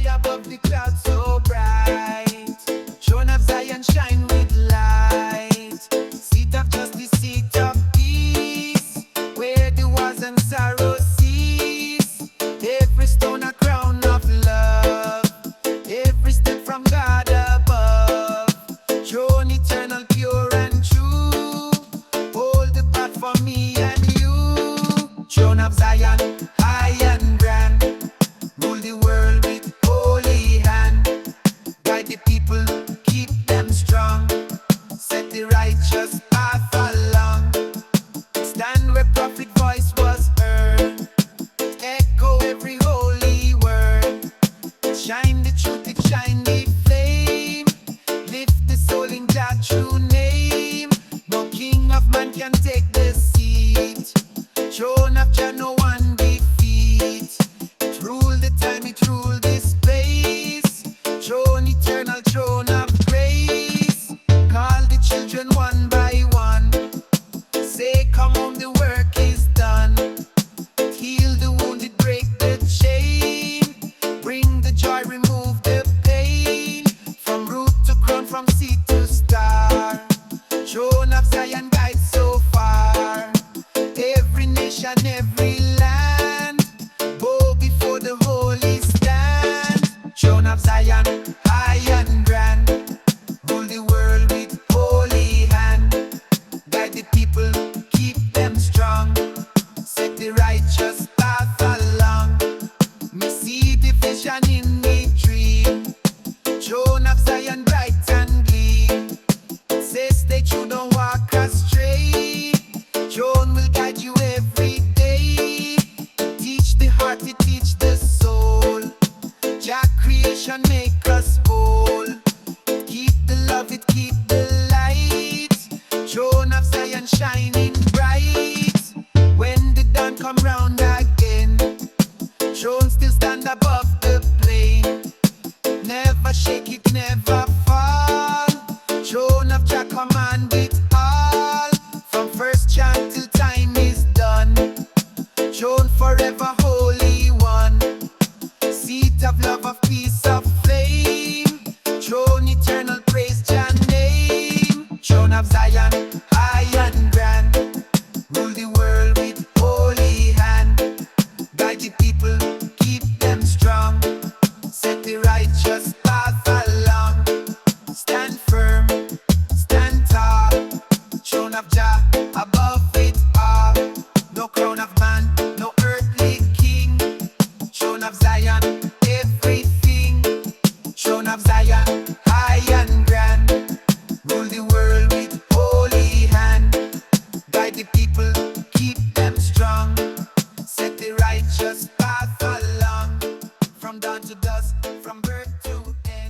Above the clouds so bright, throne of Zion shine with light. Seat of justice, seat of peace, where the wars and sorrow cease. Every stone a crown of love, every step from God above. Throne eternal, pure and true, hold the path for me and you. Throne of Zion, high and grand, rule the world with holy hand. Guide the people, keep them strong, set the righteous path along. Stand where prophet voice was heard, echo every holy word. Shine the truth, it shine the flame, lift the soul in God's true name. No king of man can take the seat, throne of Jah no one defeat. It rule the time, it rule the space, throne eternal, throne of grace. Call the children one by one, say come home, the work is done. Heal the wounded, break the chain, bring the joy, remove the pain. From root to crown, from seed to star, throne of Zion guides so far. Every nation, every land, bow before the holy stand. Throne of Zion, high and grand, rule the world with holy hand. Guide the people, keep them strong, set the righteous path along. Me see the vision in me dream, throne of Zion bright and gleam. It says stay true, don't walk astray, throne will guide you every day. Teach the heart, it teach the soul, Jah creation make us whole. Keep the love, it keep the light, throne of Zion shining bright. When the dawn come round again, throne still stand above the plain. Never shake, it never fall, throne of Jah command it all. From first chant till time is done, throne forever holy one. Seat of love, of peace, of flame, throne eternal, praise Jah name. Throne of Zion, high and grand, rule the world with holy hand. Guide the people, keep them strong, set the righteous path along. Stand firm, stand tall, throne of Jah above it all. No crown of man, no earthly king, throne of Zion, everything. Throne of Zion, high and grand, rule the world with holy hand. Guide the people, keep them strong, set the righteous path along. From dawn to dusk, from birth to end.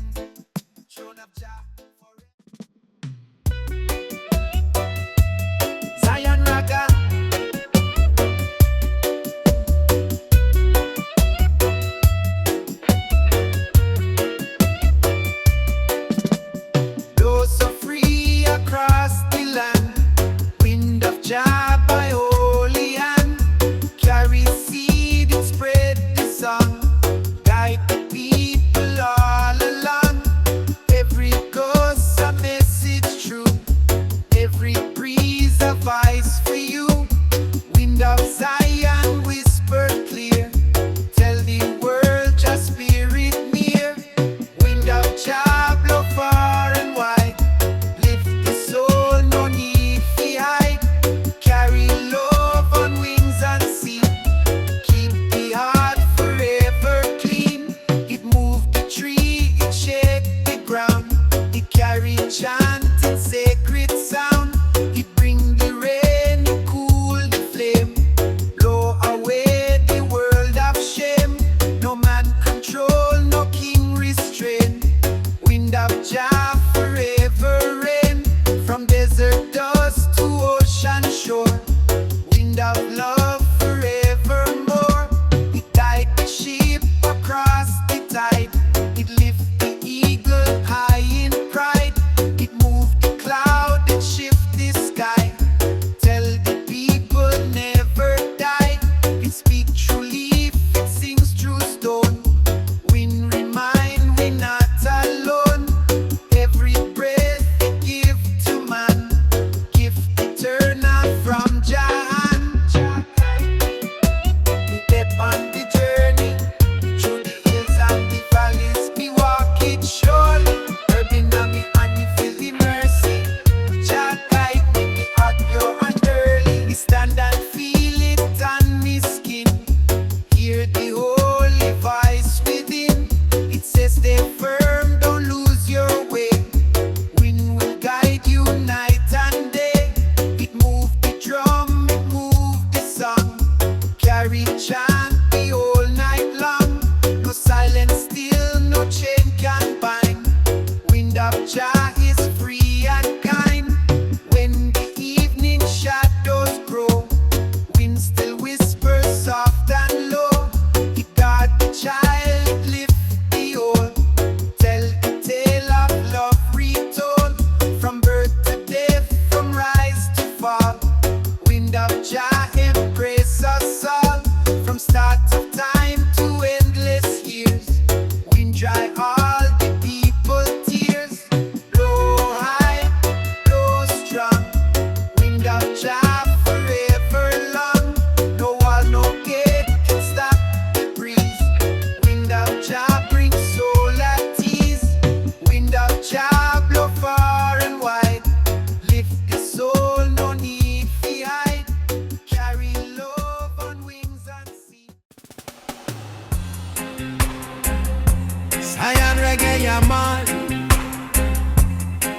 Jah is free and kind. When the evening shadows grow, wind still whispers soft and low. He got the child, lift the old, tell the tale of love retold. From birth to death, from rise to fall, wind of Jah embrace us all. From start of time to endless years, wind dry all the people tears. Blow high, blow strong, wind of Jah forever long. No wall, no gate can stop the breeze. Wind of Jah brings soul at ease. Wind of Jah blow far and wide, lift the soul, no need to hide. Carry love on wings unseen. Zion reggae, yeah man.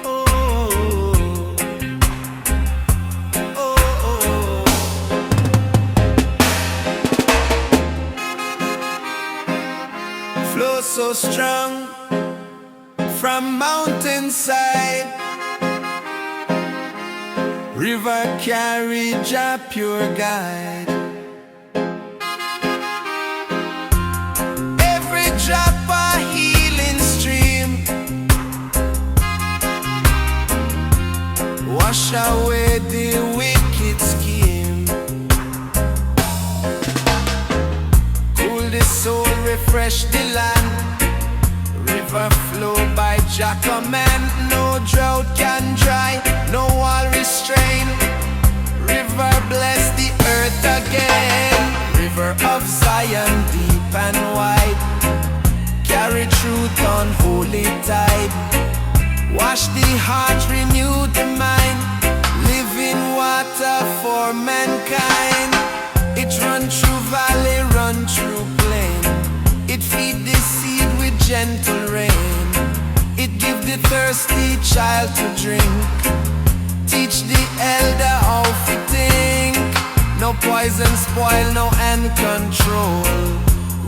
Oh, oh, oh. Flow so strong from mountainside. River carry Jah pure guide. Every drop a healing stream, wash away the wicked scheme. Cool the soul, refresh the land. River flow by Jah command. No drought can dry, no wall restrain. River bless the earth again. River of Zion, deep and wide, carry truth on holy tide. Wash the heart, renew the mind, living water for mankind. It run through valley, run through plain. It feed the seed with gentle rain. It give the thirsty child to drink. Teach the elder how to think. No poison spoil, no hand control.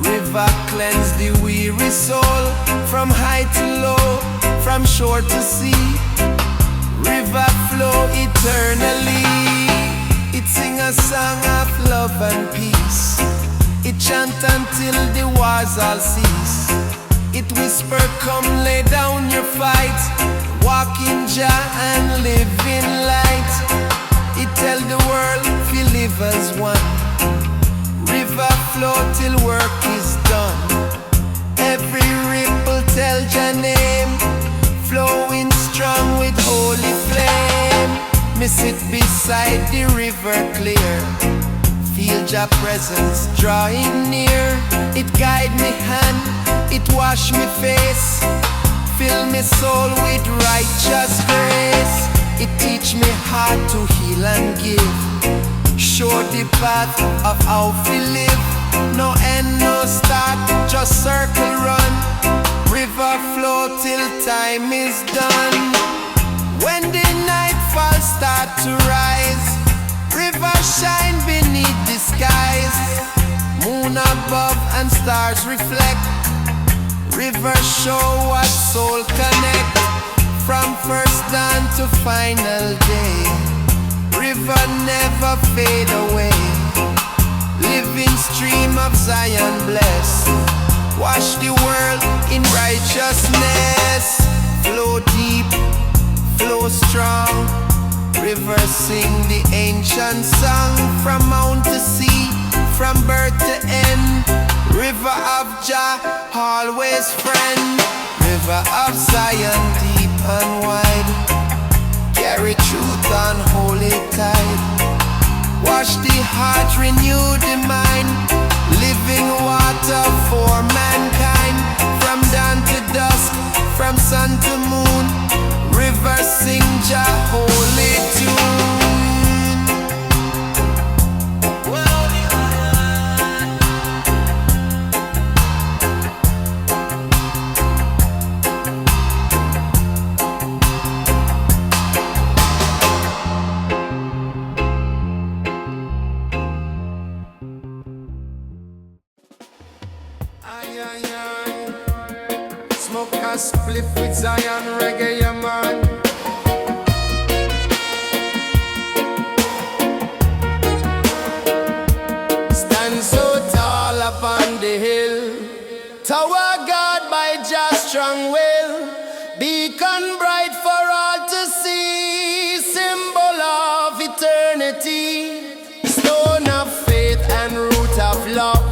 River cleanse the weary soul. From high to low, from shore to sea, river flow eternally. It sing a song of love and peace. It chant until the wars all cease. It whisper, come lay down your fight, walk in Jah and live in light. It tell the world, we live as one. River flow till work is done. Every ripple tell Jah name, flowing strong with holy flame. Me sit beside the river clear, feel Jah presence drawing near. It guide me hand, it wash me face, fill me soul with righteous grace. It teach me how to heal and give, show the path of how to live. No end, no start, just circle run. River flow till time is done. When the nightfall start to rise, river shine beneath the skies. Moon above and stars reflect. River show what soul connect. From first dawn to final day, river never fade away. Living stream of Zion bless, wash the world in righteousness. Flow deep, flow strong, river sing the ancient song. From mount to sea, from birth to end, river of Jah, always friend. River of Zion, deep and wide, carry truth on holy tide. Wash the heart, renew the mind, living water for mankind. From dawn to dusk, from sun to moon, river sing Jah holy tune. Ay, ay, ay. split with Zion reggae, yeah, man. Stand so tall upon the hill, tower guard by Just strong will, beacon bright for all to see, symbol of eternity, stone of faith and root of love.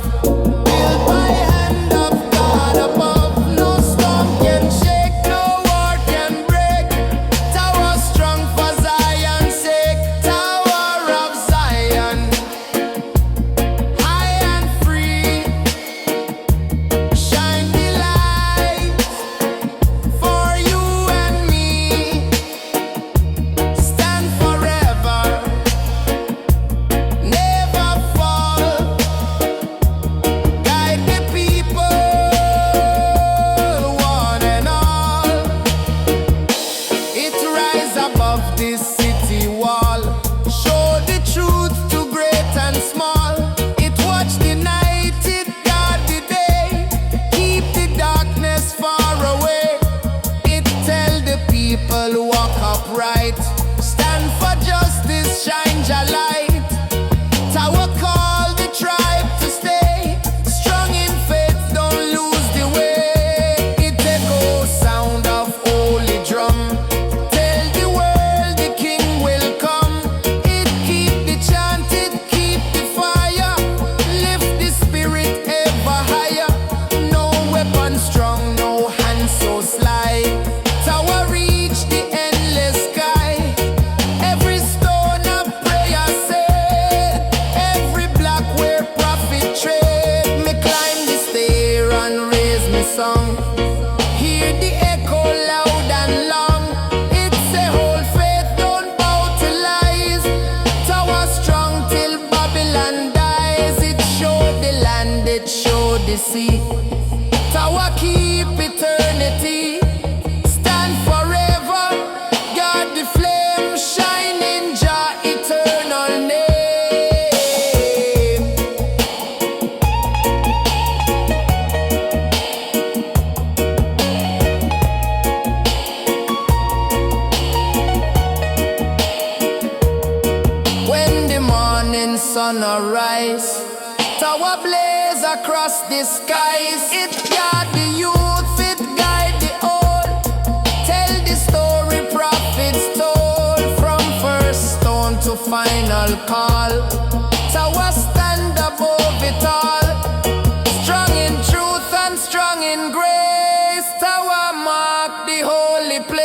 Tower keep eternity, stand forever, guard the flame, shine in Jah eternal name. When the morning sun arise, tower blaze across the skies. It guard the youth, it guide the old. Tell the story prophets told, from first stone to final call. Tower stand above it all, strong in truth and strong in grace. Tower mark the holy place.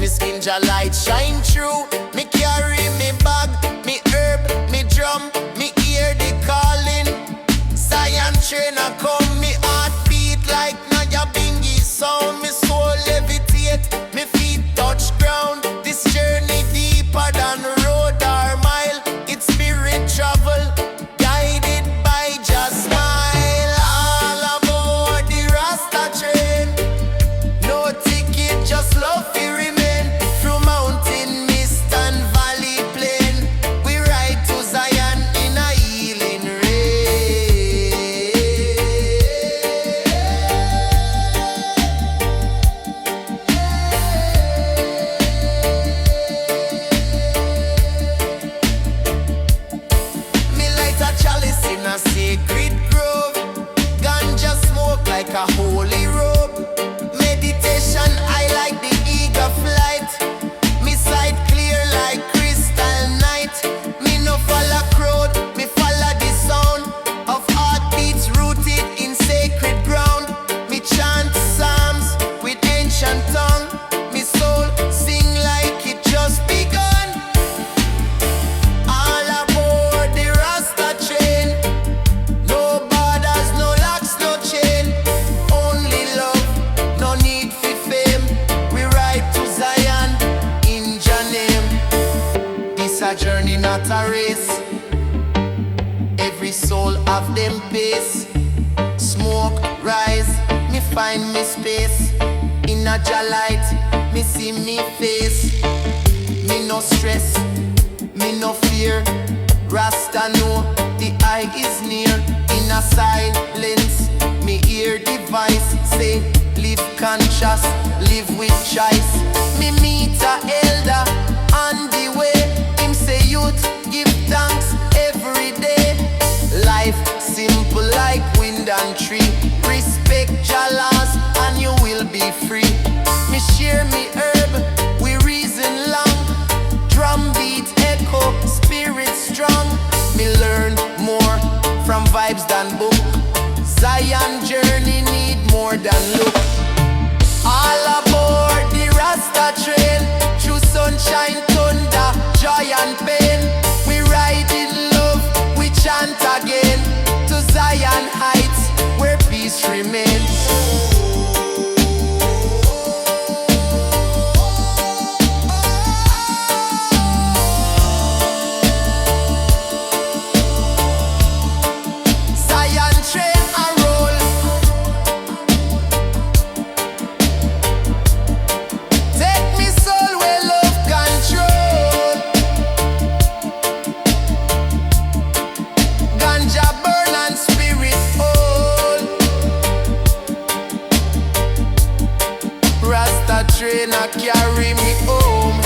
me skin ja light shine through. Me carry me bag, me herb, me drum, me hear the calling. Zion train a come, me heart beat like Naya Bingy sound. Me soul levitate, me feet touch ground. This journey deeper than road or mile. It's spirit travel, guided by just smile. All aboard the Rasta train. No ticket, just love to remain. Through mountain, mist and valley plain, we ride to Zion in a healing rain. Me light a chalice in a sacred grove. Ganja smoke like a holy robe. Meditation, I like the eager flight. Me sight clear like crystal night. Me no follow crowd, me follow the sound of heartbeats rooted in sacred ground. Me chant psalms with ancient tongue. Me soul sing like it just begun. All aboard the Rasta train. No borders, no locks, no chain. Only love, no need for fame. We ride to Zion in Jah name. This a journey, not a race. Every soul have them pace. Smoke rise, me find me space. In a Jah light, me see me face. Me no stress, me no fear. Rasta know the eye is near. In a silence, me hear the voice say, live conscious, live with choice. Me meet a elder on the way. Him say, youth, give thanks every day. Life simple like wind and tree. Respect Jah laws and you will be free. Me share me herb, we reason long. Drum beat echo, spirit strong. Me learn more from vibes than book. Zion journey need more than look. All aboard the Rasta train. Through sunshine, thunder, joy and pain. We ride in love, we chant again. To Zion heights, where peace remains. Zion train a roll. Take me soul where love control. Ganja burn and spirit hold. Rasta train a carry me home.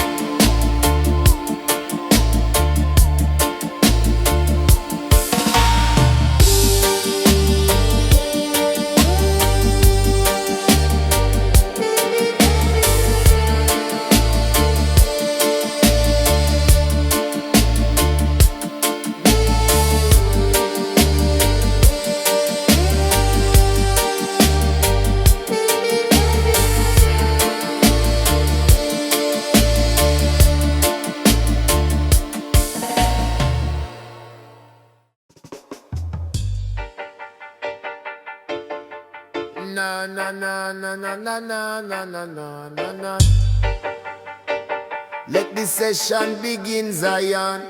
Na na na na na na na na na na na na. Let the session begin, Zion.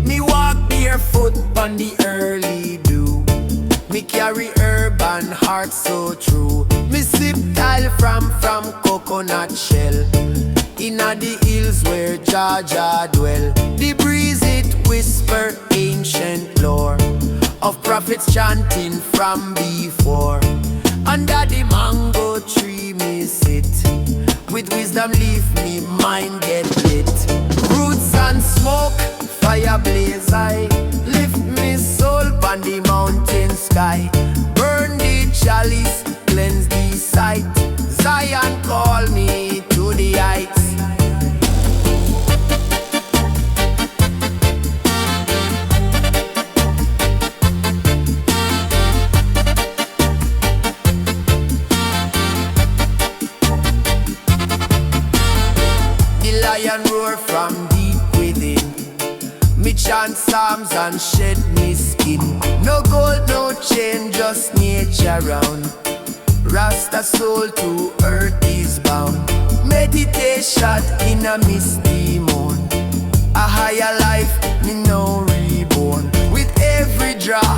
Me walk barefoot on the early dew. Me carry herb and heart so true. Me sip tile from coconut shell. Inna the hills where Jah dwell. The breeze it whisper ancient lore of prophets chanting from before. Under the mango tree me sit. With wisdom leave me mind get lit. Roots and smoke, fire blaze high. Lift me soul on the mountain sky. Burn the chalice, cleanse the sight. Zion call me to the heights. lion roar from deep within. Me chant psalms and shed me skin. No gold, no chain, just nature round. Rasta soul to earth is bound. Meditation in a misty moon. A higher life, me no reborn. With every draw,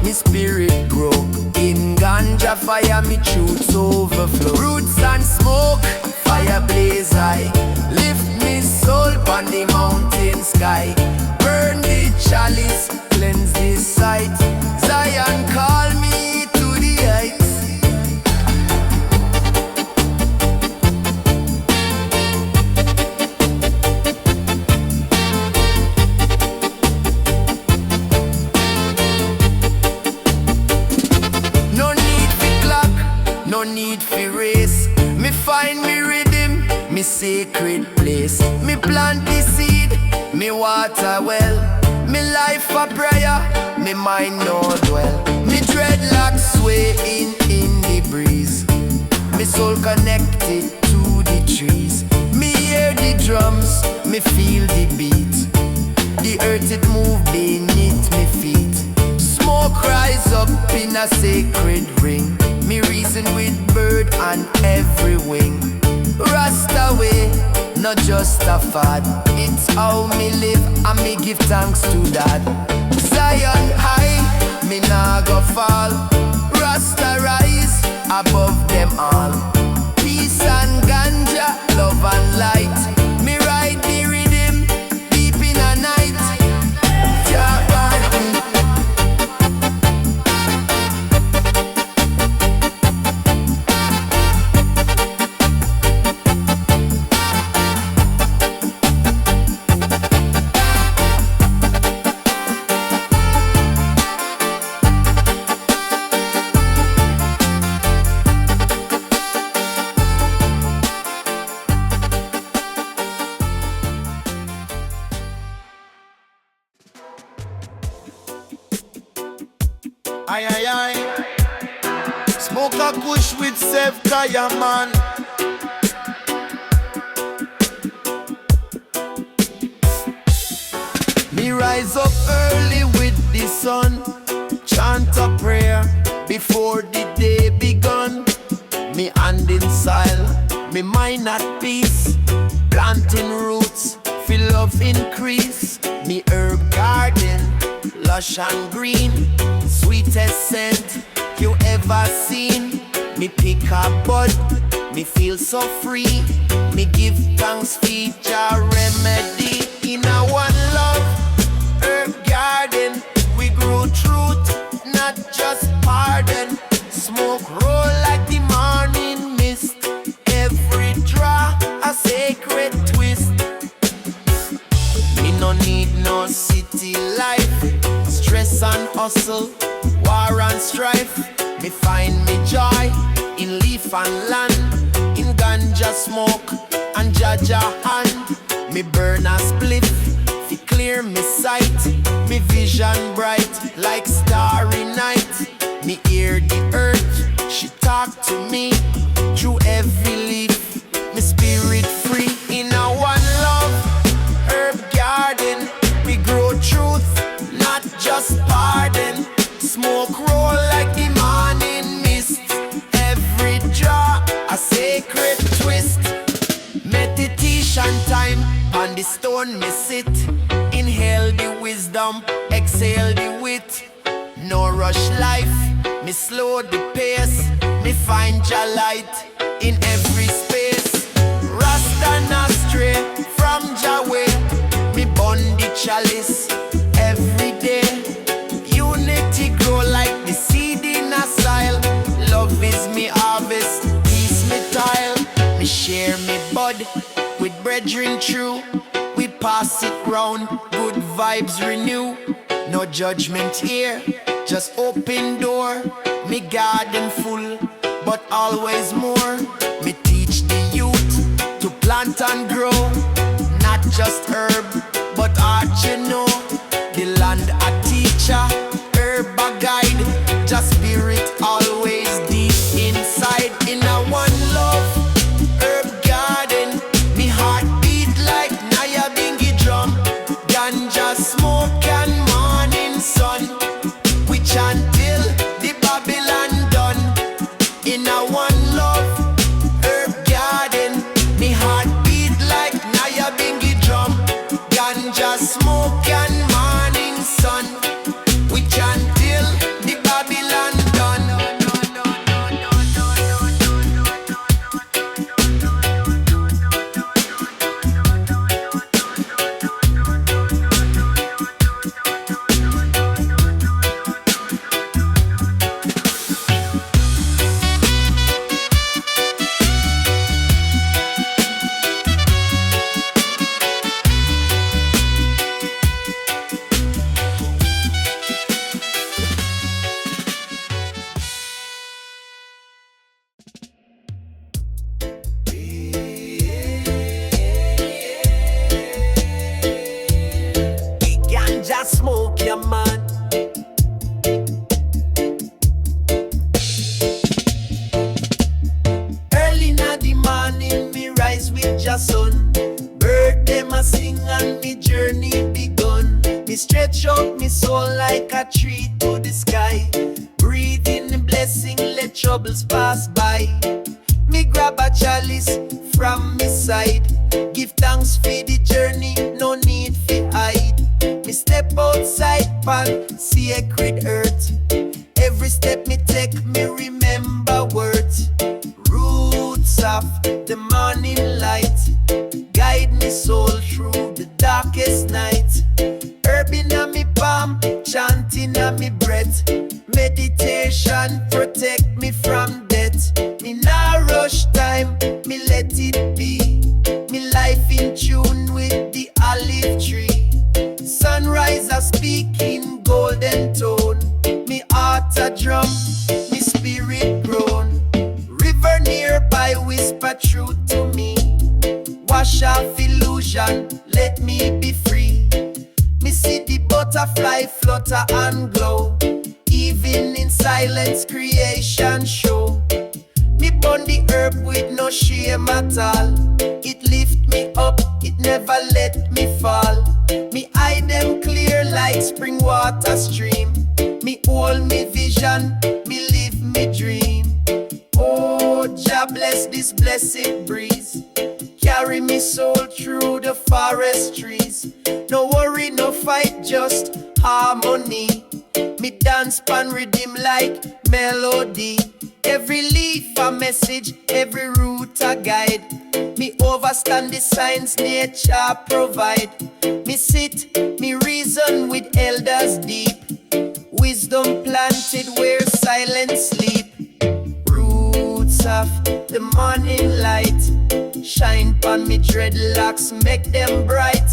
me spirit grow. In ganja fire, me truths overflow. Roots and smoke, fire blaze high. Lift me soul on the mountain sky. Burn the chalice, cleanse the sight. Zion call me to the heights. No need for race. Me find me rhythm, me sacred place. Me plant the seed, me water well. Me life a prayer, me mind no dwell. Me dreadlocks sway in the breeze. Me soul connected to the trees. Me hear the drums, me feel the beat. The earth it move beneath me feet. Smoke rise up in a sacred ring. Me reason with bird and every wing. Rasta way, not just a fad. It's how me live and me give thanks to that. Zion high, me nah go fall. Rasta rise above them all. Peace and ganja, love and light. Me ride the rhythm deep in a night. Aye, aye, aye. Smoke a kush with Sev Kaya, man. Me rise up early with the sun. Chant a prayer before the day begun. Me hand in soil, me mind at peace. Planting roots, feel love increase. Me herb garden, lush and green. Sweetest scent you ever seen. Me pick a bud, me feel so free. Me give thanks for Jah remedy. In a one love herb garden, we grow truth, not just pardon. Smoke roll like the morning mist. Every draw a sacred twist. Me no need no city life. Stress and hustle, war and strife. Me find me joy in leaf and land. In ganja smoke and Jaja hand. Me burn a spliff, fi clear me sight. Me vision bright like starry night. Me hear the earth, she talk to me. Through every leaf, me spirit free. In a one love herb garden, we grow truth, not just pardon. Smoke roll like the morning mist. Every draw a sacred twist. Meditation time, on the stone me sit. Inhale the wisdom, exhale the wit. No rush life, me slow the pace. Me find your light in every space. Rasta not stray from Jah way. Me burn the chalice every day. Unity grow like the seed in a soil. Love is me harvest, peace me tile. Me share me bud with brethren true. We pass it round, good vibes renew. No judgment here, just open door. Me garden full, but always more. Me teach the youth to plant and grow. Not just herb, but art you know. The land a teacher, herb a guide. Just spirit always deep inside. In a one love herb garden, me heart beat like sing and me journey begun. Me stretch out me soul like a tree to the sky. Breathe in the blessing, let troubles pass by. Me grab a chalice from me side. Give thanks for the journey, no need for hide. Me step outside pan sacred earth. Every step me take, me remember words. Roots of the morning light, guide me soul through the darkest night. Herb inna me palm, chanting on me breath. Meditation protect me from death. Me nah rush time, me let it be. Me life in tune with the olive tree. Sunrise a speak in golden tone. Me heart a drum, me spirit groan. River nearby whisper truth to me. Wash off illusion, let me be free. Me see the butterfly flutter and glow. Even in silence creation show. Me burn the herb with no shame at all. It lift me up, it never let me fall. Me eye them clear like spring water stream. Me hold me vision, me live me dream. Oh, Jah bless this blessed breeze. Carry me soul through the forest trees. No worry, no fight, just harmony. Me dance pan rhythm like melody. Every leaf a message, every root a guide. Me overstand the signs nature provide. Me sit, me reason with elders deep. Wisdom planted where silence sleep. Roots of the morning light, shine pon me dreadlocks, make them bright.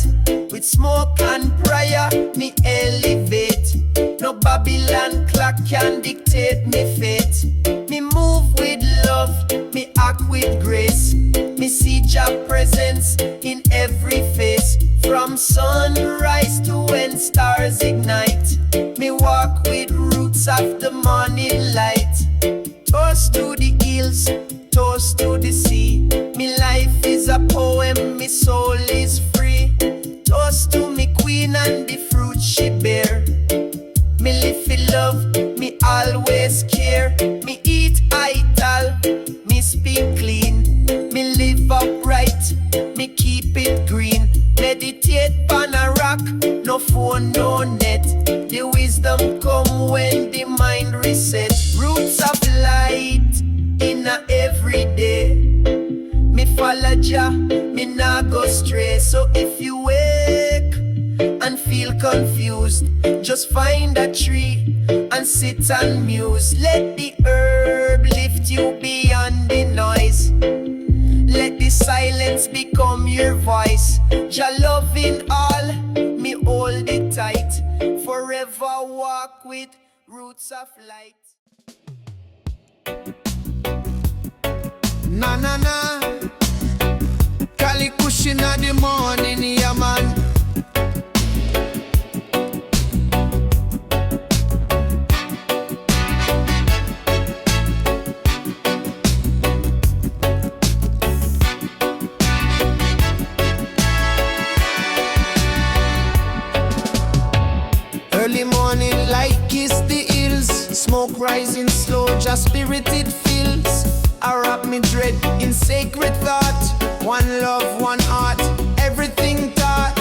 With smoke and prayer, me elevate. No Babylon clock can dictate me fate. Me move with love, me act with grace. Me see Jah presence in every face. From sunrise to when stars ignite. Me walk with roots of the morning light. Toast to the hills, toast to the sea. Me life is a poem, me soul is free. Toast to me queen and the fruit she bear. Me live for love, me always care. Me eat ital, me speak clean. Me live upright, me keep it green. Meditate pan a rock, no phone, no net. The wisdom come when the mind reset. Roots of light in a everyday. Me follow Jah, me nah go stray. So if you wake and feel confused, just find a tree and sit and muse. Let the herb lift you beyond the noise. Let the silence become your voice. Jah loving all, me hold it tight. Forever walk with roots of light. Na na na, Kali Kushin in the morning, yeah man. Early morning light kiss the hills. Smoke rising slow, just spirit it fills. I wrap me dread in sacred thought. One love, one heart, everything taught.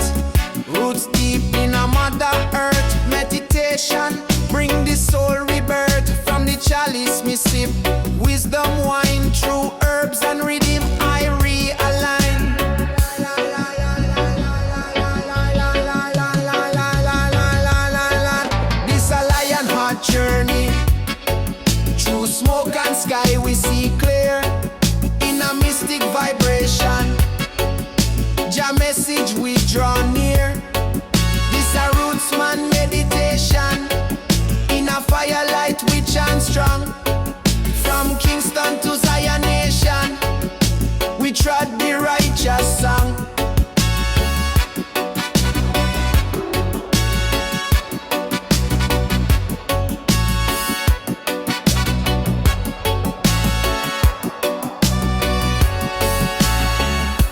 Roots deep in a mother earth. Meditation, bring the soul rebirth. From the chalice me sip wisdom wine. Through herbs and rhythm I realign. This a lion heart journey. Through smoke and sky we see clear. In a mystic vibration, Jah message we draw near. This a roots man meditation. In a firelight we chant strong. From Kingston to Zion Nation, we trod the righteous song.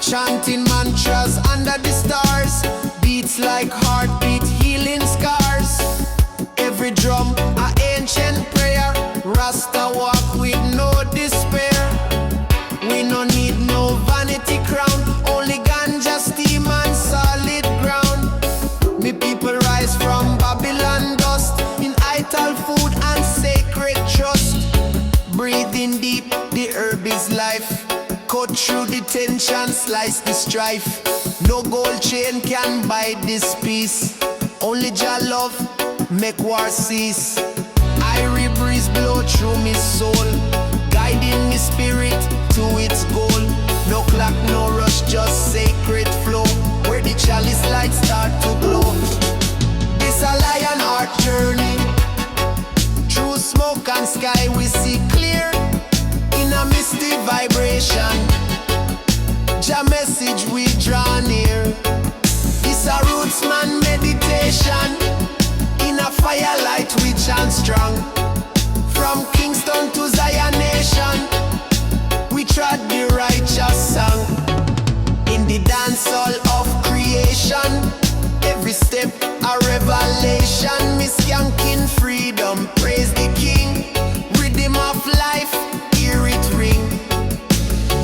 Chanting mantras under the stars. like heartbeat healing scars. Every drum a ancient prayer. Rasta walk with no despair. We no need no vanity crown, only ganja, steam and solid ground. Me people rise from Babylon dust in ital food and sacred trust. Breathing deep, the herb is life. Cut through the tension, slice the strife. No gold chain can buy this peace. Only Jah love make war cease. Irie breeze blow through me soul, guiding me spirit to its goal. No clock, no rush, just sacred flow, where the chalice lights start to glow. This a lion heart journey. Through smoke and sky we see clear. In a misty vibration, Jah message we draw near. This a roots man meditation. In a firelight we chant strong. From Kingston to Zion nation, we trod the righteous song. In the dance hall of creation, every step a revelation. Miss Yankin freedom, praise the King. Rhythm of life, hear it ring.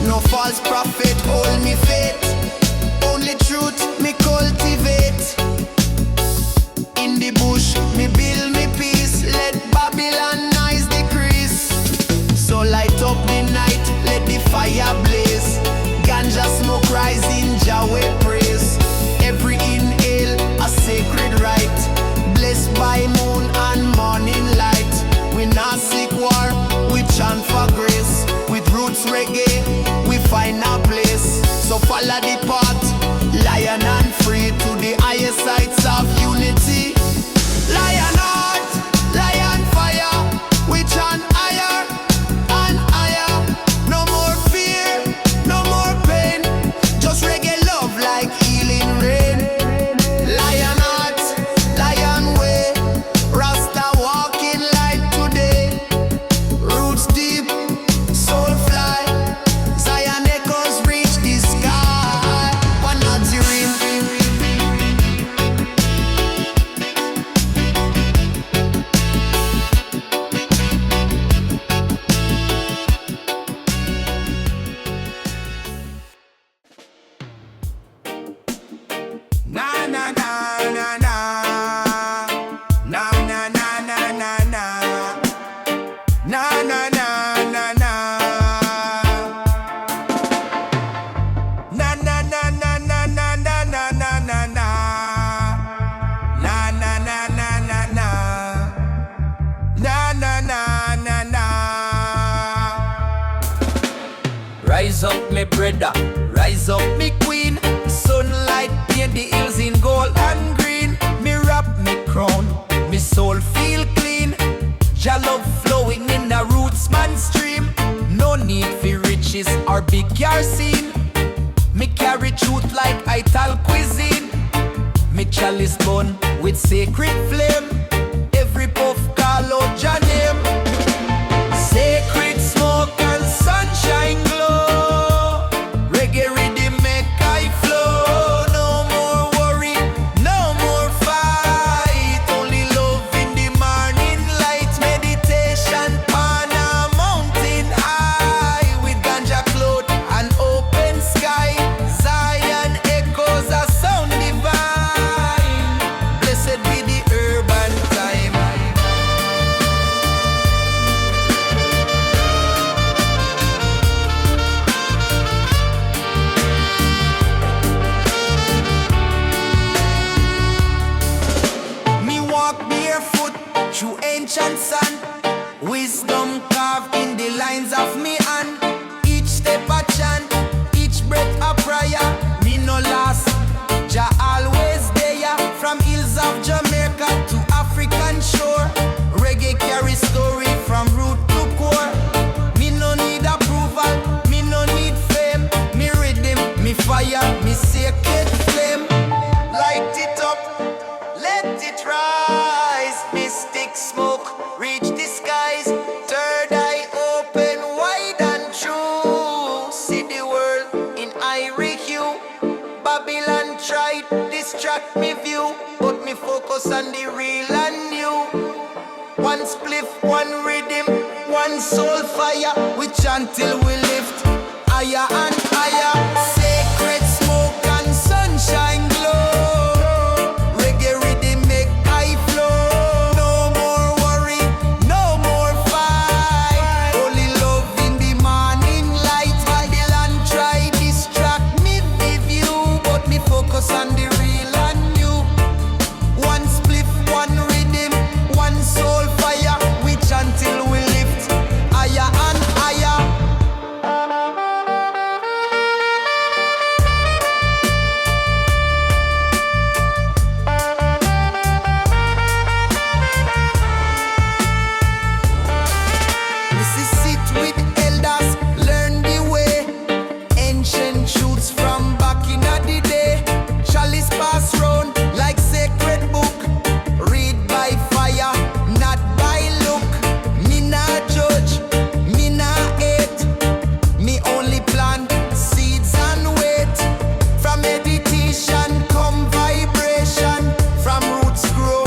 No false prophet, hold me faith. Only truth me cultivate. In the bush, me build me peace. Let Babylon noise decrease. So light up the night, let the fire blaze. Ganja smoke rising, Jah we praise. Every inhale, a sacred rite. Blessed by moon and morning light. We not seek war, we chant for grace. With roots reggae, we find our place. So follow the path, lion and free, to the highest heights of unity. Lion heart, lion fire, we chant higher and higher. No more fear, no more pain, just reggae love like healing rain. Lion heart, lion way, Rasta walking light today. Roots deep, soul fly, Zion echoes reach the sky. Panazirim. Na na na na na. Na na na na na na. Na na na na na. Na na na na na na na na na na na. Na na na na na na. Na na na na na. Rise up, me brother. Rise up, me queen. Sunlight paint the hills in gold and green. Me wrap me crown, me soul feel clean. Jah love flowing in the roots man stream. No need for riches or big car scene. Me carry truth like ital cuisine. Me chalice bun with sacred flame. Every puff call out Jah name. Sacred smoke and sunshine glow. Reggae rhythm make I flow. No more worry, no more fight. Only love in the morning light. Meditation on a mountain high. With ganja cloth and open sky. Zion echoes a sound divine. Blessed be the urban time. Me walk barefoot through ancient sand. Wisdom carved in the lines of me hand. Each step a chant, each breath a prayer. Me no lost, Jah always there. From hills of Jamaica to African shore. Reggae carry story from root to core. Me no need approval, me no need fame. Me rhythm, me fire, me sacred flame. Light it up, let it rise. Mystic smoke, reach the skies. Third eye open wide and true. See the world in Irie hue. Babylon tried distract me view. few, but me focus on the real and new. One spliff, one rhythm, one soul fire. We chant till we lift higher and higher. Sacred smoke and sunshine glow. Reggae rhythm make I flow. No more worry, no more fight. Only love in the morning light. Babylon try distract me with you, but me focus on the real and new. One spliff, one rhythm, one soul fire. We chant till we lift higher and higher. This is sit with elders, learn the way. Ancient truths from back in the day. Chalice pass round like sacred book. Read by fire, not by look. Me not judge, me not hate. Me only plant seeds and wait. From meditation come vibration. From roots grow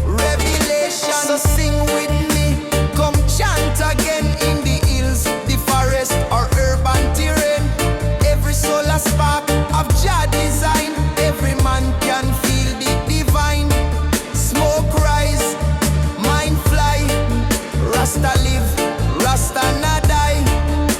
revelation. So sing with me, come chant again in the hills, the forest or urban terrain. Every soul a spark of Jah design. Every man can feel the divine. Smoke rise, mind fly. Rasta live, Rasta not die.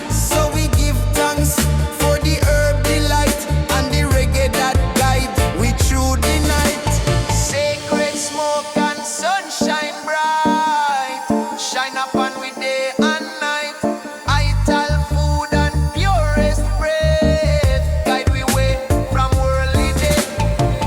So we give thanks for the herb delight and the reggae that guide we through the night. Sacred smoke and sunshine bright, shine upon we day and night. Ital food and purest bread, guide we way from worldly death.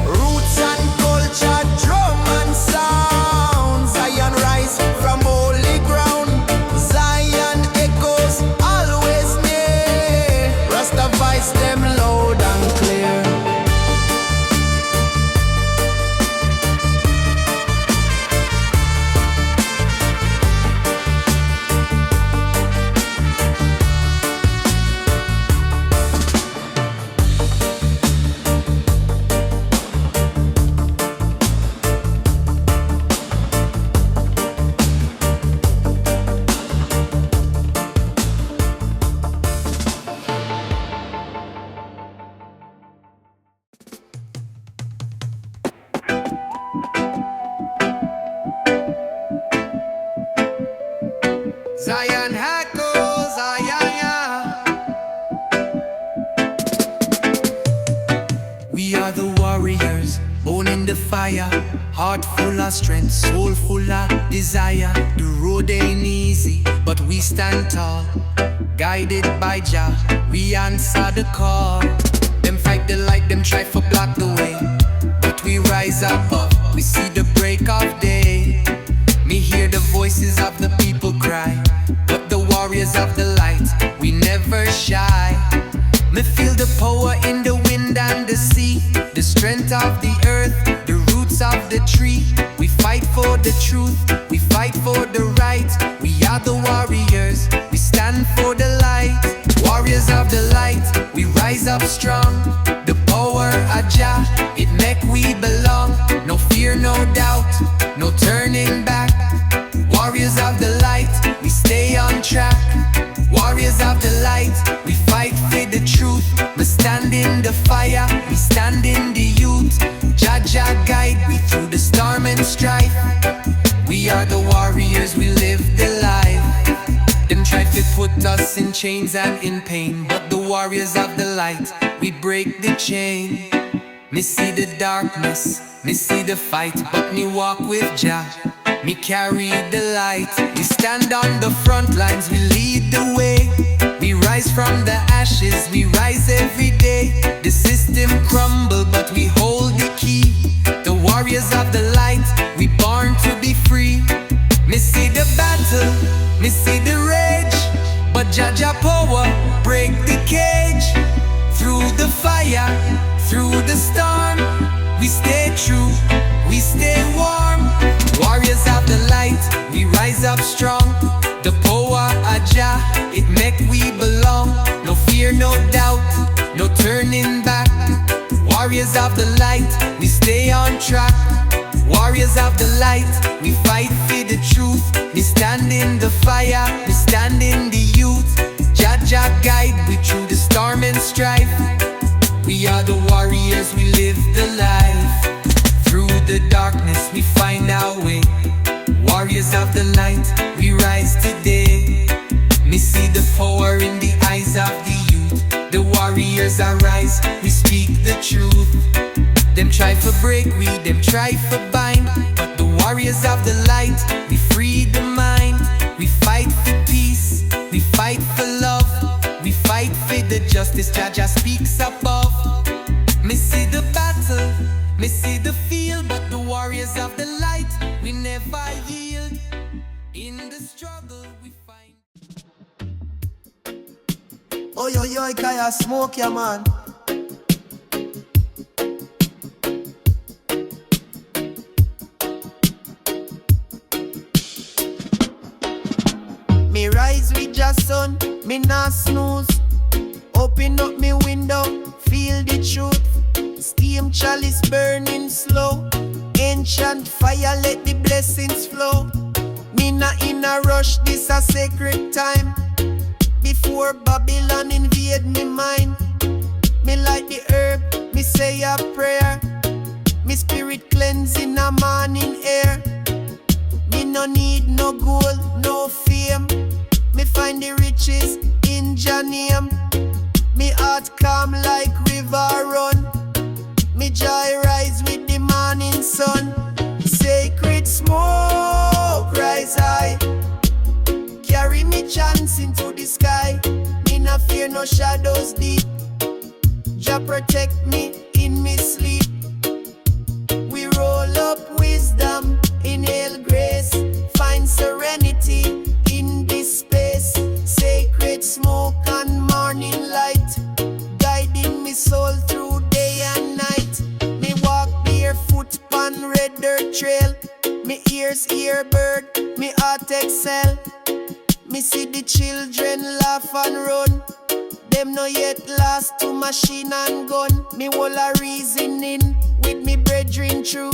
Roots and culture, drum and sound. Zion rise from holy ground. Zion echoes always near. Rasta vibes them loud and clear. Zion echoes, we are the warriors, born in the fire. Heart full of strength, soul full of desire. The road ain't easy, but we stand tall. Guided by Jah, we answer the call. Them fight the light, them try to block the way, but we rise above, we see the break of day. Me hear the voices of the people cry, but the warriors of the light, we never shy. Me feel the power in the wind and the sea, the strength of the earth, the roots of the tree. We fight for the truth, we fight for the right. We are the warriors, we stand for the light. Warriors of the light, we rise up strong. The power of Jah, it make we belong. No fear, no doubt, no turning back. Warriors of the light, we stay on track. Warriors of the light, we fight for the truth. We stand in the fire, we stand in the youth. Jah Jah guide we through the storm and strife. We are the warriors, we live the life. Them try to put us in chains and in pain, but the warriors of the light, we break the chain. Me see the darkness, me see the fight, but me walk with Jah. Me carry the light. We stand on the front lines, we lead the way. We rise from the ashes, we rise every day. The system crumble, but we hold the key. The warriors of the light, we born to be free. Me see the battle, me see the rage, but Jah Jah power break the cage. Through the fire, through the storm, we stay true, we stay warm. Warriors of the light, we rise up strong. The power of Jah, it make we belong. No fear, no doubt, no turning back. Warriors Warriors of the light, we stay on track. Warriors of the light, we fight for the truth. We stand in the fire, we stand in the youth. Jah Jah guide we through the storm and strife. We are the warriors, we live the life. Through the darkness we find our way. Warriors of the light, we rise today. Me see the power in the eyes of the youth. The warriors arise, we speak the truth. Them try for break we, them try for bind. But the warriors of the light, we free the mind. We fight for peace, we fight for love. We fight for the justice Jah Jah speaks above. Me see the battle, me see the field. But the warriors of the light, we never yield. In the struggle we find. Oh yo yo, Kaya smoke ya man. Me rise with the sun, me not snooze. Open up me window, feel the truth. Steam chalice burning slow. Ancient fire, let the blessings flow. Me not in a rush, this a sacred time. Before Babylon invade me mind. Me light the herb, me say a prayer. Me spirit cleansing a morning air. Me no need no gold, no fame. Me find the riches in Jah name. Me heart calm like river run. Me joy rise with the morning sun. Sacred smoke rise high. Carry me chance into the sky. Me no fear no shadows deep. Jah protect me in me sleep. We roll up wisdom, inhale grace. Find serenity in this space. Sacred smoke and morning light, guiding me soul through day and night. Me walk barefoot on red dirt trail. Me ears hear bird, me heart excel. Me see the children laugh and run. Them no yet lost to machine and gun. Me whole a reasoning with me brethren true.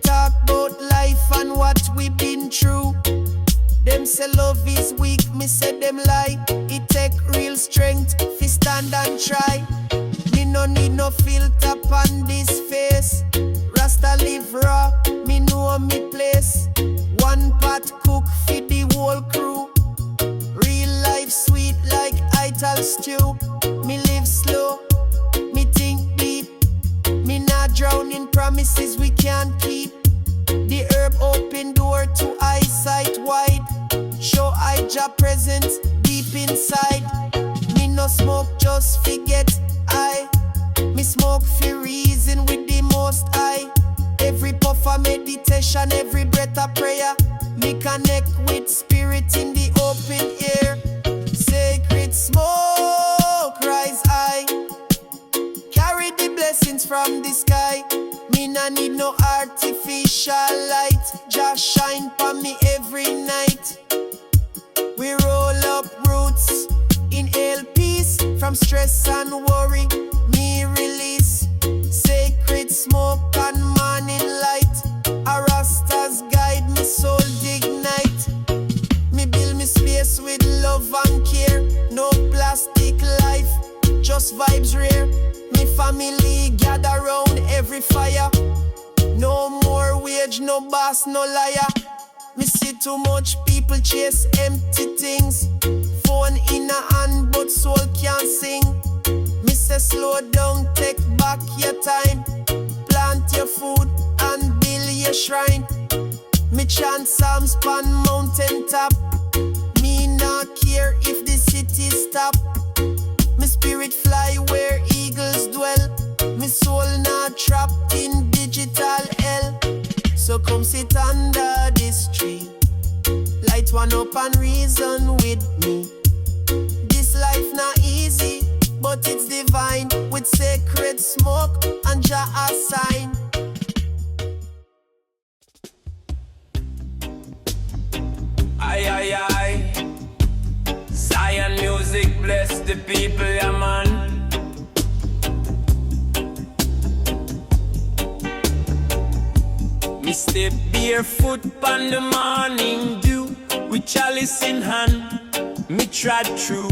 Talk about life and what we been through. Them say love is weak, me say them lie. It take real strength fi stand and try. Me no need no filter on this face. Rasta live raw, me know me place. One pot cook fi the whole crew. Real life sweet like ital stew. Me live slow, me think deep. Me not drown in promises we can't keep. The herb open door to eyesight wide. Show I Jah presence deep inside. Me no smoke just forget I. Me smoke for reason with the most high. Every puff a meditation, every breath a prayer. Me connect with spirit in the open air. Sacred smoke rise high. Carry the blessings from the sky. Me nah need no artificial light. Just shine for me every night. We roll up roots, inhale peace from stress and worry. Me release sacred smoke and morning light. A Rasta's guide me soul ignite. Me build me space with love and care. No plastic life, just vibes rare. Me family gather round every fire. No more wage, no boss, no liar. Me see too much people chase empty things. Phone in a hand but soul can't sing. Me say slow down, take back your time. Plant your food and build your shrine. Me chant psalms pan mountain top. Me not care if the city stop. Me spirit fly where eagles dwell. Me soul not trapped in digital hell. So come sit under this tree. Light one up and reason with me. This life not easy, but it's divine. With sacred smoke and Jah a sign. Aye, aye, aye. Zion music bless the people, yeah man. Me step barefoot on the morning dew, with chalice in hand, me trod through.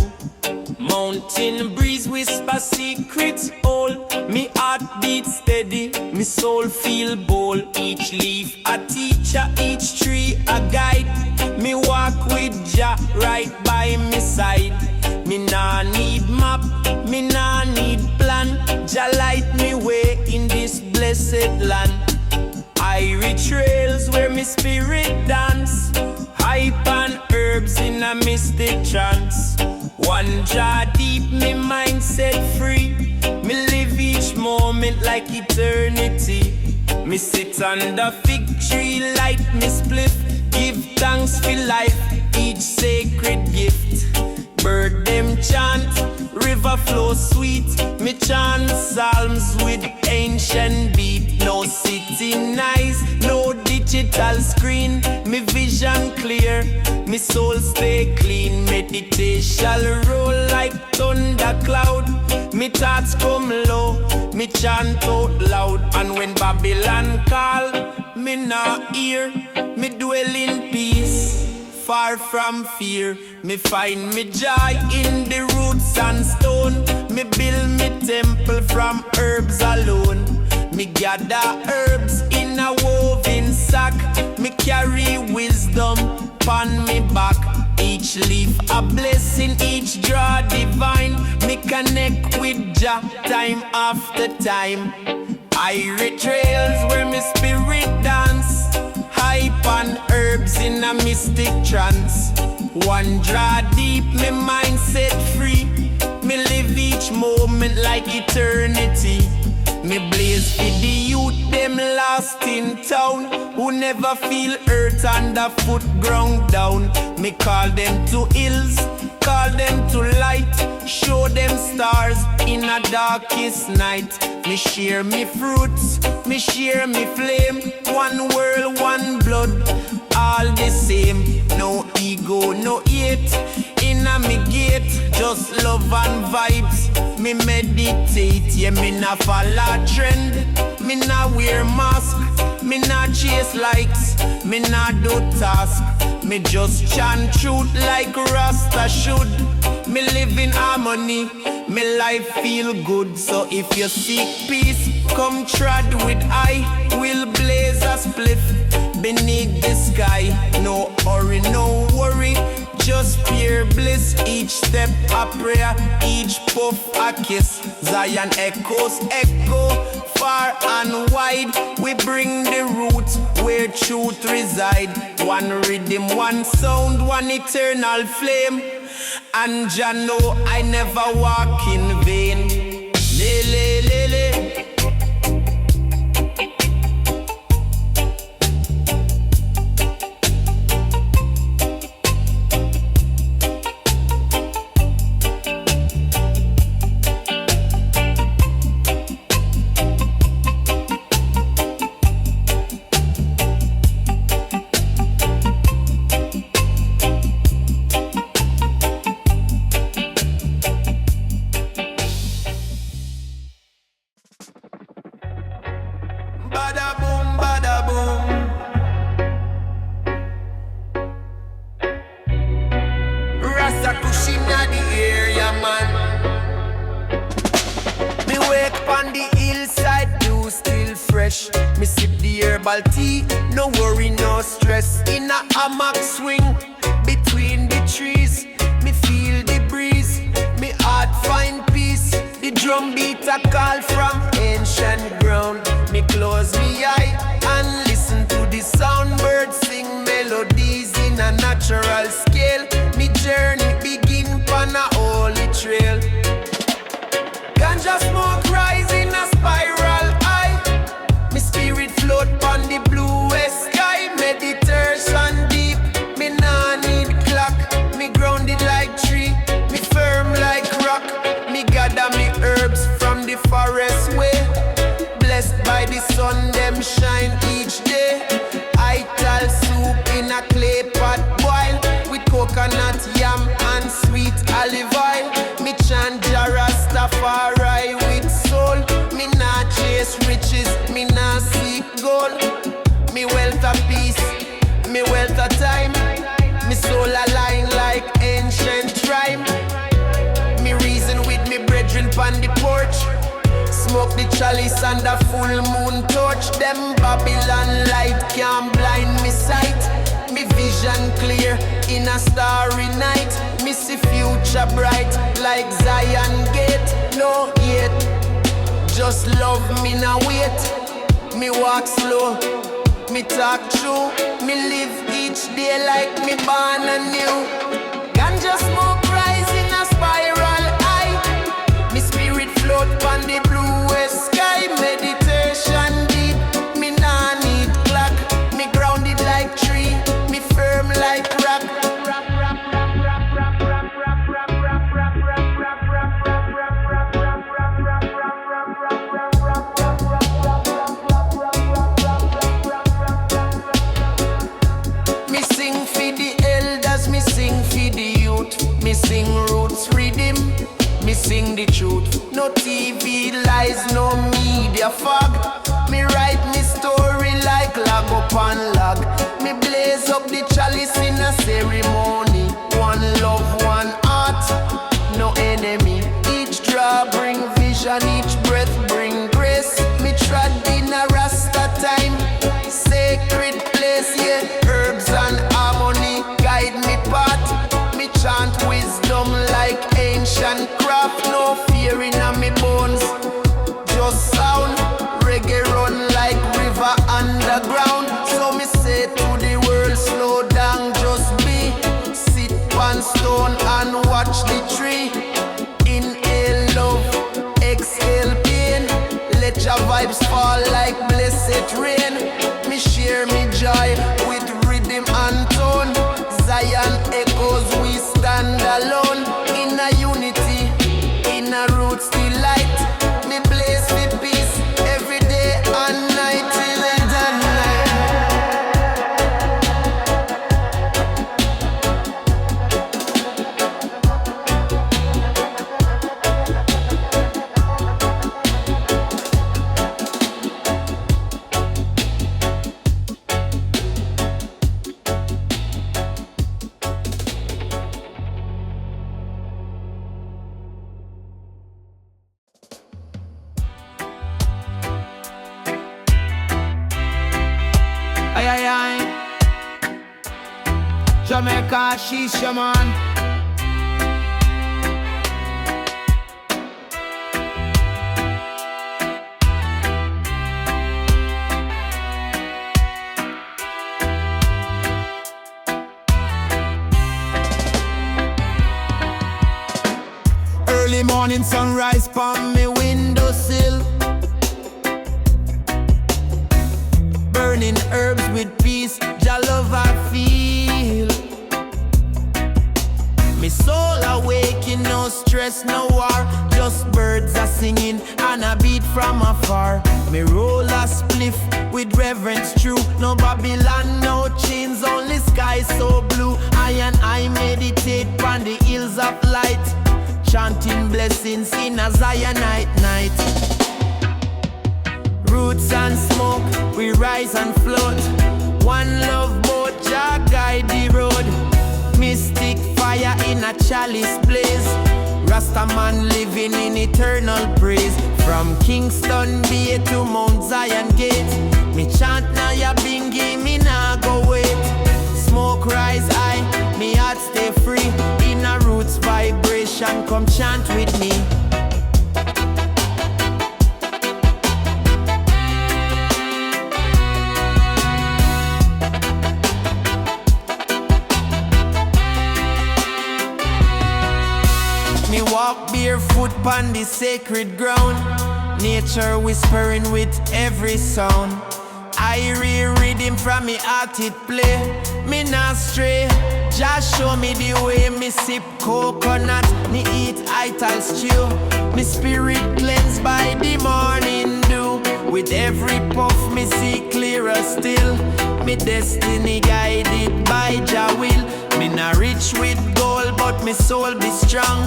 Mountain breeze whisper secrets all. Me heart beat steady, me soul feel bold. Each leaf a teacher, each tree a guide. Me walk with Jah right by me side. Me nah need map, me nah need plan. Jah light me way in this blessed land. Irie Trails where me spirit dance. Hype and herbs in a mystic trance. One jar deep, me mind set free. Me live each moment like eternity. Me sit under fig tree, light me spliff. Give thanks for life, each sacred gift. Bird them chant, river flow sweet. Me chant psalms with ancient beat. No city nice, no digital screen. Me vision clear, me soul stay clean. Meditation roll like thunder cloud. Me thoughts come low, me chant out loud. And when Babylon call, me not hear. Me dwell in peace, far from fear. Me find me joy in the roots and stone. Me build me temple from herbs alone. Me gather herbs in a woven sack. Me carry wisdom pon me back. Each leaf a blessing, each draw divine. Me connect with Jah time after time. Irie Trails where me spirit dance. Hype and herbs in a mystic trance. One draw deep, me mind set free. Me live each moment like eternity. Me blaze for the youth, them lost in town, who never feel earth underfoot ground down. Me call them to hills, call them to light. Show them stars in a darkest night. Me share me fruits, me share me flame. One world, one blood, all the same. No ego, no hate, inna me gate. Just love and vibes, me meditate. Yeah, me na follow trend, me na wear mask. Me na chase likes, me na do task. Me just chant truth like Rasta should. Me live in harmony, me life feel good. So if you seek peace, come trod with I. Will blaze a spliff beneath the sky. No hurry, no worry, just pure bliss. Each step a prayer, each puff a kiss. Zion echoes echo far and wide. We bring the roots where truth reside. One rhythm, one sound, one eternal flame. And Jah know I never walk in vain. Le le le le. Bada boom, bada boom. Rasta Kushina the area, man. Me wake on the hillside, dew still fresh. Me sip the herbal tea, no worry, no stress. In a hammock swing between the trees. Me feel the breeze, me heart find peace. The drum beat a call from ancient ground. Me close me eye and listen to the sound. Birds sing melodies in a natural scale. Me journey begin on a holy trail. Ganja smoke rise in a spiral high. Me spirit float on the bluest sky. Meditation deep, me nah need clock. Me grounded like tree, me firm like rock. Me gather me herbs from the forest way. Blessed by the sun, them shine each day. I tell soup in a clay pot boil, with coconut, yam and sweet olive oil. Me chant Jah Rastafari with soul. Me nah chase riches, me nah seek gold. Me chalice and the full moon touch. Them Babylon light can't blind me sight. Me vision clear in a starry night. Me see future bright like Zion gate. No yet, just love me now wait. Me walk slow, me talk true. Me live each day like me born anew. Ganja smoke rise in a spiral high. Me spirit float on the bluest sky. Meditation deep, me nah need clock. Me grounded like tree, me firm like rock. Me sing for the elders, me sing for the youth. Me sing roots rhythm, me sing the truth. No TV lies, no media fog. Me write me story like log upon log. Me blaze up the chalice in a ceremony. One love, one heart, no enemy. Each draw bring vision, each breath bring grace. Me trod in a Rasta time, sacred place, yeah. Herbs and harmony guide me path. Me chant wisdom like ancient craft. No fear in me bones, just sound. Reggae run like river underground. So me say to the world, slow down, just be. Sit on stone and watch the tree. Inhale love, exhale pain. Let your vibes fall like blessed rain. Me share me joy with rhythm and tone. Zion echoes, we stand alone. In a unity, in a roots delight. Me blaze for peace every day and night till the night. Aye, aye, aye. Jamaica, she's your man. Early morning sunrise on me windowsill. Burning herbs with peace, Jah love I feel. Me soul awaking, no stress, no war. Just birds are singing and a beat from afar. Me roll a spliff with reverence true. No Babylon, no chains, only sky so blue. I meditate on the hills of light, chanting blessings in a Zionite night. Roots and smoke, we rise and float. One love boat, Jah guide the road. Mystic fire in a chalice blaze. Rasta man living in eternal praise. From Kingston Bay to Mount Zion Gate. Me chant now ya bingy, me nah go wait. Smoke rise high, me heart stay free. In a roots vibration, come chant with me. Me walk barefoot on the sacred ground. Nature whispering with every sound. Irie rhythm from me heart it play. Me not stray, just show me the way. Me sip coconut, me eat ital stew. Me spirit cleansed by the morning dew. With every puff me see clearer still. Me destiny guided by Jah will. Me not rich with gold but me soul be strong.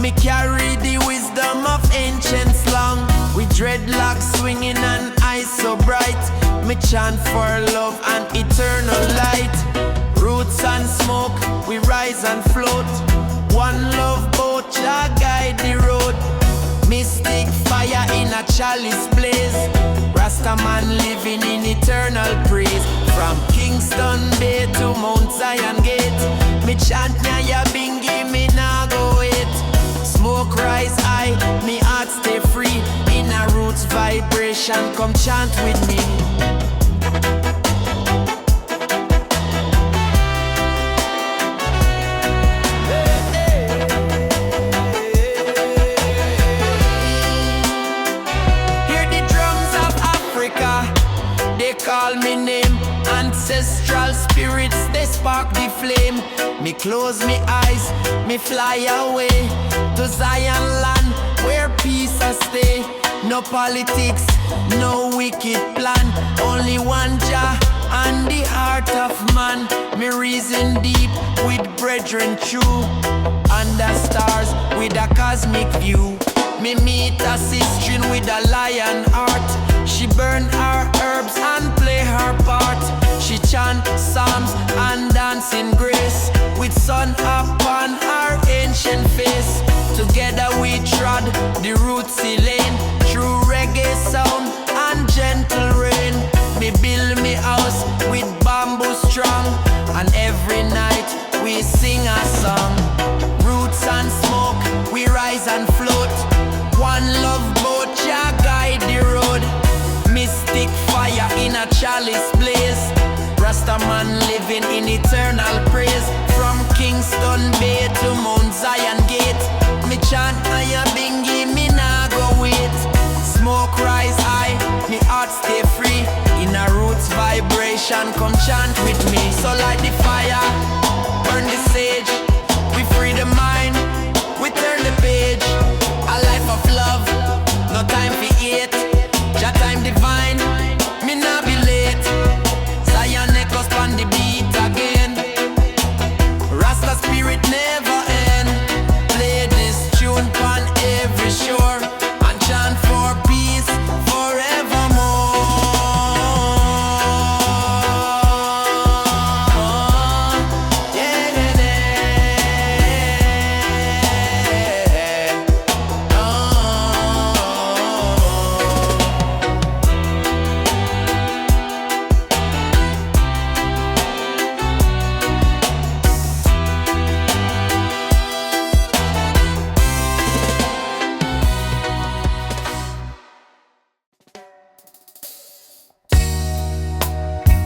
Me carry the wisdom of ancient slang. With dreadlocks swinging and eyes so bright. Me chant for love and eternal light. Roots and smoke, we rise and float. One love boat, Jah guide the road. Mystic fire in a chalice blaze. Rasta man living in eternal praise. From Kingston Bay to Mount Zion Gate, me chant Nyaya Bingi, me nah go wait. Smoke rise high, me heart stay free. In a roots vibration, come chant with me. Hear the drums of Africa, they call me name. Ancestral spirits, they spark the flame. Me close me eyes, me fly away to Zion land, where peace I stay. No politics, no wicked plan, only one Jah and the heart of man. Me reason deep with brethren true, under stars with a cosmic view. Me meet a sister with a lion heart. She burn her herbs and play her part. She chant psalms and dance in grace, with sun upon her ancient face. Together we trod the rootsy lane, through reggae sound and gentle rain. Me build me house with bamboo strong, and every night we sing a song. Roots and smoke, we rise and float. One love boat, Jah guide the road. Mystic fire in a chalice blaze. Rasta man living in eternal praise. From Kingston Bay to Mount Zion Gate, me chant Nyaya Bingi, me nah go wait. Smoke rise high, me heart stay free. In a roots vibration, come chant with me. So light the fire, burn the sage. We free the mind, we turn the page. A life of love, no time for hate. Jah time divine, me nah be late. Zion echoes on the beat again. Rasta spirit never end. Play this tune on every shore, and chant for peace forevermore. Yeah, yeah, yeah.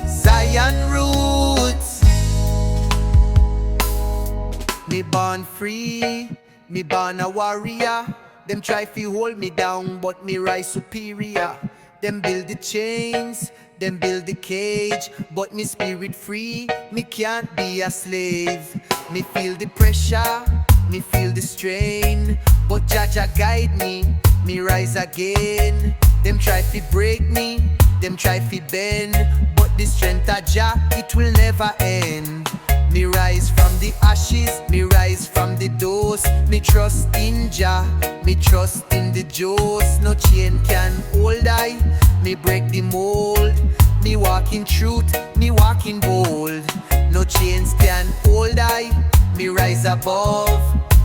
Zion roots. Me born free, me born a warrior. Them try fi hold me down, but me rise superior. Them build the chains, them build the cage, but me spirit free, me can't be a slave. Me feel the pressure, me feel the strain, but Jah Jah guide me, me rise again. Them try fi break me, them try fi bend, but the strength of Jah, it will never end. Me rise from the ashes, me rise from the dose. Me trust in Jah, me trust in the Joes. No chain can hold I, me break the mold. Me walk in truth, me walk in bold. No chains can hold I, me rise above.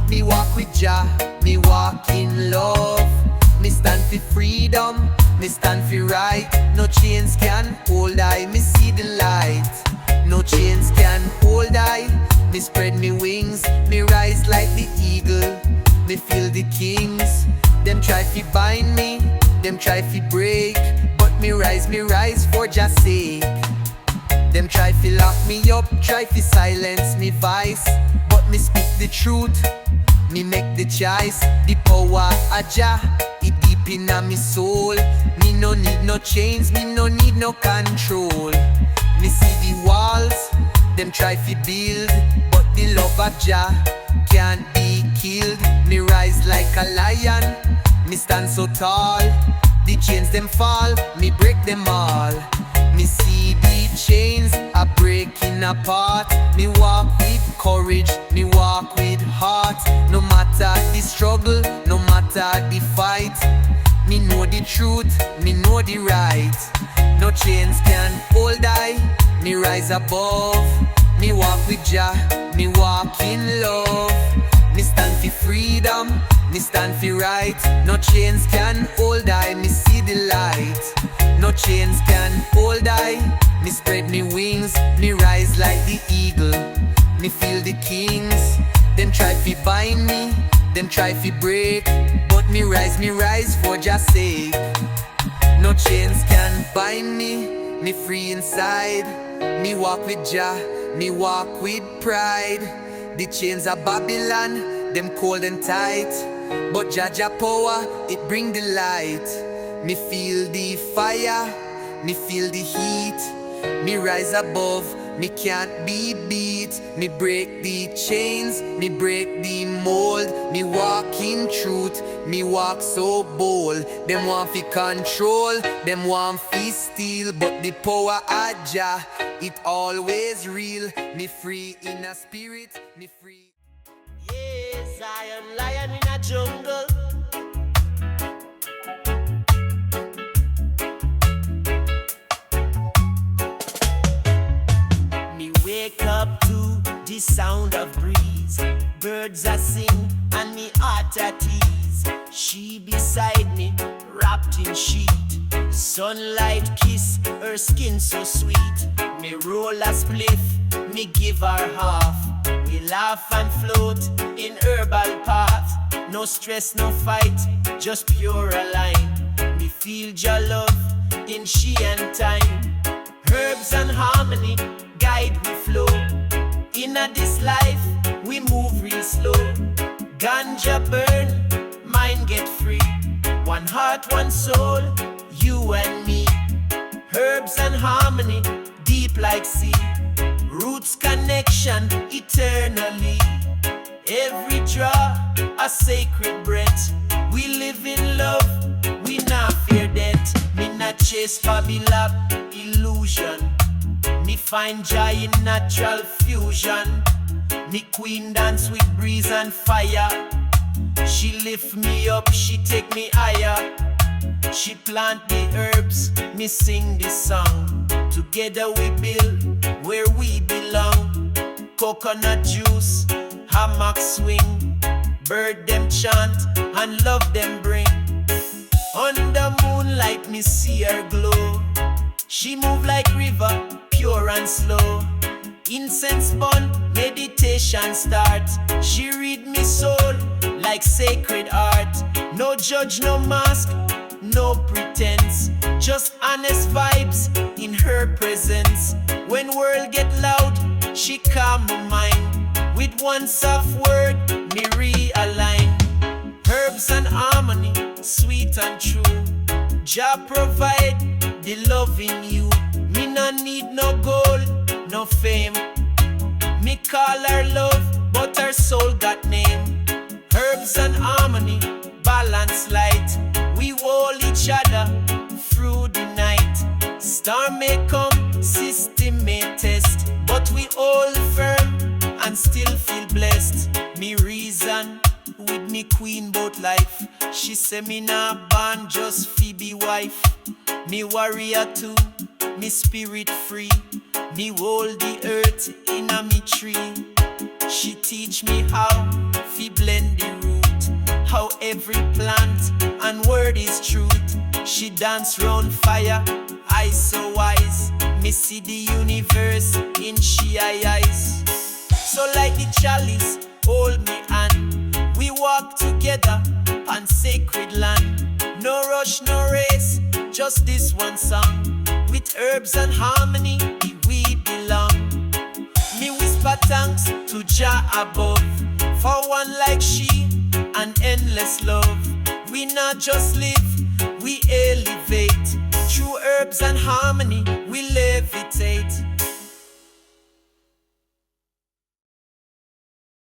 Me walk with Jah, me walk in love. Me stand for freedom, me stand for right. No chains can hold I, me see the light. No chains can hold I, me spread me wings. Me rise like the eagle, me feel the kings. Them try fi bind me, them try fi break, but me rise for Jah's sake. Them try fi lock me up, try fi silence me voice, but me speak the truth, me make the choice. The power of Jah, it deep in me soul. Me no need no chains, me no need no control. Me see the walls, them try fi build, but the love of Jah can't be killed. Me rise like a lion, me stand so tall. The chains them fall, me break them all. Me see the chains are breaking apart. Me walk with courage, me walk with heart. No matter the struggle, no matter the fight, me know the truth, me know the right. No chains can hold I, me rise above. Me walk with Jah, me walk in love. Me stand for freedom, me stand for right. No chains can hold I, me see the light. No chains can hold I. Me spread me wings, me rise like the eagle. Me feel the kings. Them try fi bind me, them try fi break, but me rise for just sake. No chains can bind me free inside. Me walk with Jah, me walk with pride. The chains of Babylon, them cold and tight, but Jah power, it bring the light. Me feel the fire, me feel the heat. Me rise above, me can't be beat. Me break the chains, me break the mold. Me walk in truth, me walk so bold. Them want fi control, them want fi steal, but the power of Jah, it always real. Me free in a spirit, me free. Yes, I am lion in a jungle. Me wake up to the sound of breeze. Birds are sing and me heart at ease. She beside me, wrapped in sheet. Sunlight kiss, her skin so sweet. Me roll a spliff, me give her half. We laugh and float in herbal path. No stress, no fight, just pure align. Me feel your love in she and time. Herbs and harmony guide we flow. Inna this life we move real slow. Ganja burn, mind get free. One heart, one soul, you and me. Herbs and harmony deep like sea. Roots connection eternally. Every draw a sacred breath. We live in love, we not fear death. Me not chase Babylon illusion. Me find joy in natural fusion. Me queen dance with breeze and fire. She lift me up, she take me higher. She plant the herbs, me sing this song. Together we build where we belong. Coconut juice, hammock swing. Bird them chant and love them bring. Under moonlight me see her glow. She move like river, pure and slow. Incense burn, meditation start. She read me soul like sacred art. No judge, no mask, no pretense. Just honest vibes in her presence. When world get loud, she calm my mind. With one soft word, me realign. Herbs and harmony, sweet and true. Jah provide the love in you. Me no need no gold, no fame. Me call her love, but her soul got name. Herbs and harmony, balance light. We hold each other through the night. Storm may come, system may test, but we hold firm and still feel blessed. Me reason with me queen both life. She say me nah born just fi be wife. Me warrior too, me spirit free. Me hold the earth in a me tree. She teach me how fi blend the root, how every plant and word is truth. She dance round fire, I so wise. Me see the universe in she eyes. So like the chalice, hold me hand. We walk together on sacred land. No rush, no race, just this one song. With herbs and harmony, we belong. Me whisper thanks to Jah above, for one like she, an endless love. We not just live, we elevate. Through herbs and harmony, we levitate.